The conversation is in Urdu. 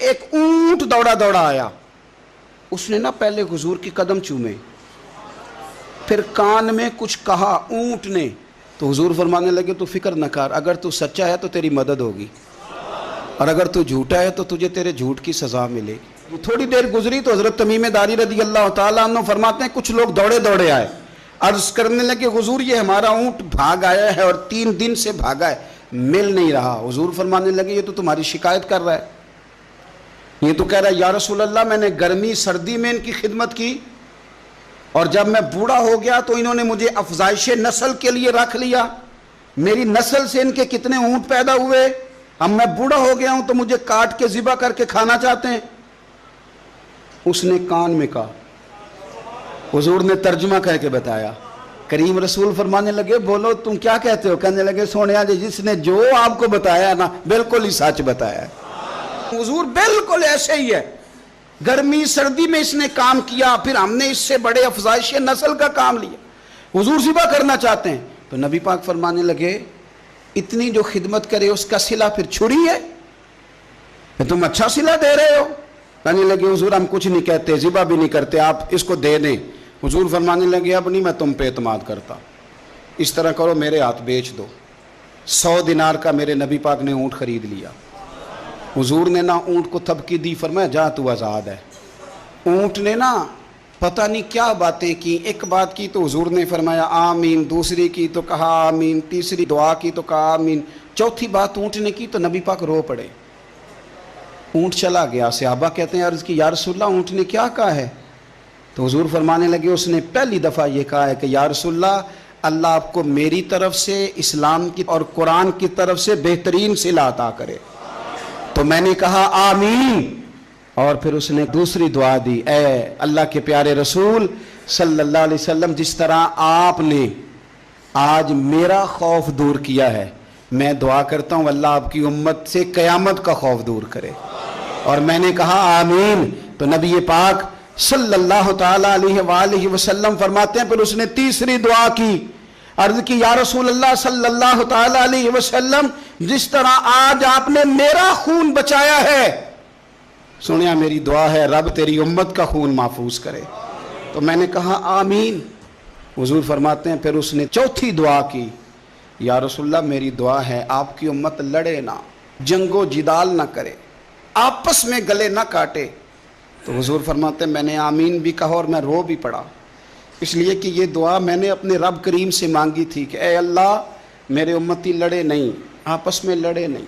ایک اونٹ دوڑا دوڑا آیا، اس نے نا پہلے حضور کی قدم چومے، پھر کان میں کچھ کہا اونٹ نے، تو حضور فرمانے لگے تو فکر نہ کر، اگر تو سچا ہے تو تیری مدد ہوگی، اور اگر تو جھوٹا ہے تو تجھے تیرے جھوٹ کی سزا ملے گی۔ تھوڑی دیر گزری تو حضرت تمیم داری رضی اللہ تعالیٰ عنہ فرماتے ہیں کچھ لوگ دوڑے دوڑے آئے، عرض کرنے لگے حضور یہ ہمارا اونٹ بھاگ آیا ہے اور 3 دن سے بھاگا ہے، مل نہیں رہا۔ حضور فرمانے لگے یہ تو تمہاری شکایت کر رہا ہے، یہ تو کہہ رہا ہے یا رسول اللہ میں نے گرمی سردی میں ان کی خدمت کی، اور جب میں بوڑھا ہو گیا تو انہوں نے مجھے افزائش نسل کے لیے رکھ لیا، میری نسل سے ان کے کتنے اونٹ پیدا ہوئے، اب میں بوڑھا ہو گیا ہوں تو مجھے کاٹ کے ذبح کر کے کھانا چاہتے ہیں۔ اس نے کان میں کہا، حضور نے ترجمہ کر کے بتایا، کریم رسول فرمانے لگے بولو تم کیا کہتے ہو؟ کہنے لگے سونیا جی جس نے جو آپ کو بتایا نا بالکل ہی سچ بتایا ہے، حضور بالکل ایسے ہی ہے، گرمی سردی میں اس نے کام کیا، پھر ہم نے اس سے بڑے افزائش نسل کا کام لیا، حضور ذبح کرنا چاہتے ہیں۔ تو نبی پاک فرمانے لگے اتنی جو خدمت کرے اس کا صلہ پھر چھری ہے، تم اچھا صلہ دے رہے ہو؟ کہنے لگے حضور ہم کچھ نہیں کہتے، ذبح بھی نہیں کرتے، آپ اس کو دے دیں۔ حضور فرمانے لگے اب نہیں میں تم پہ اعتماد کرتا، اس طرح کرو میرے ہاتھ بیچ دو۔ 100 دینار کا میرے نبی پاک نے اونٹ خرید لیا۔ حضور نے نا اونٹ کو تھپکی دی، فرمایا جا تو آزاد ہے۔ اونٹ نے نا پتہ نہیں کیا باتیں کی، ایک بات کی تو حضور نے فرمایا آمین، دوسری کی تو کہا آمین، تیسری دعا کی تو کہا آمین، چوتھی بات اونٹ نے کی تو نبی پاک رو پڑے۔ اونٹ چلا گیا، صحابہ کہتے ہیں عرض کی یا رسول اللہ اونٹ نے کیا کہا ہے؟ تو حضور فرمانے لگے اس نے پہلی دفعہ یہ کہا ہے کہ یا رسول اللہ اللہ آپ کو میری طرف سے اسلام کی اور قرآن کی طرف سے بہترین صلہ عطا کرے۔ تو میں نے کہا آمین، اور پھر اس نے دوسری دعا دی، اے اللہ کے پیارے رسول صلی اللہ علیہ وسلم جس طرح آپ نے آج میرا خوف دور کیا ہے، میں دعا کرتا ہوں اللہ آپ کی امت سے قیامت کا خوف دور کرے، اور میں نے کہا آمین۔ تو نبی پاک صلی اللہ تعالیٰ علیہ وآلہ وسلم فرماتے ہیں پھر اس نے تیسری دعا کی، عرض کی یا رسول اللہ صلی اللہ تعالیٰ علیہ وسلم جس طرح آج آپ نے میرا خون بچایا ہے، سنیا میری دعا ہے رب تیری امت کا خون محفوظ کرے۔ تو میں نے کہا آمین۔ حضور فرماتے ہیں پھر اس نے چوتھی دعا کی، یا رسول اللہ میری دعا ہے آپ کی امت لڑے نہ، جنگ و جدال نہ کرے، آپس میں گلے نہ کاٹے۔ تو حضور فرماتے ہیں میں نے آمین بھی کہا اور میں رو بھی پڑا، اس لیے کہ یہ دعا میں نے اپنے رب کریم سے مانگی تھی کہ اے اللہ میرے امتی لڑے نہیں، آپس میں لڑے نہیں۔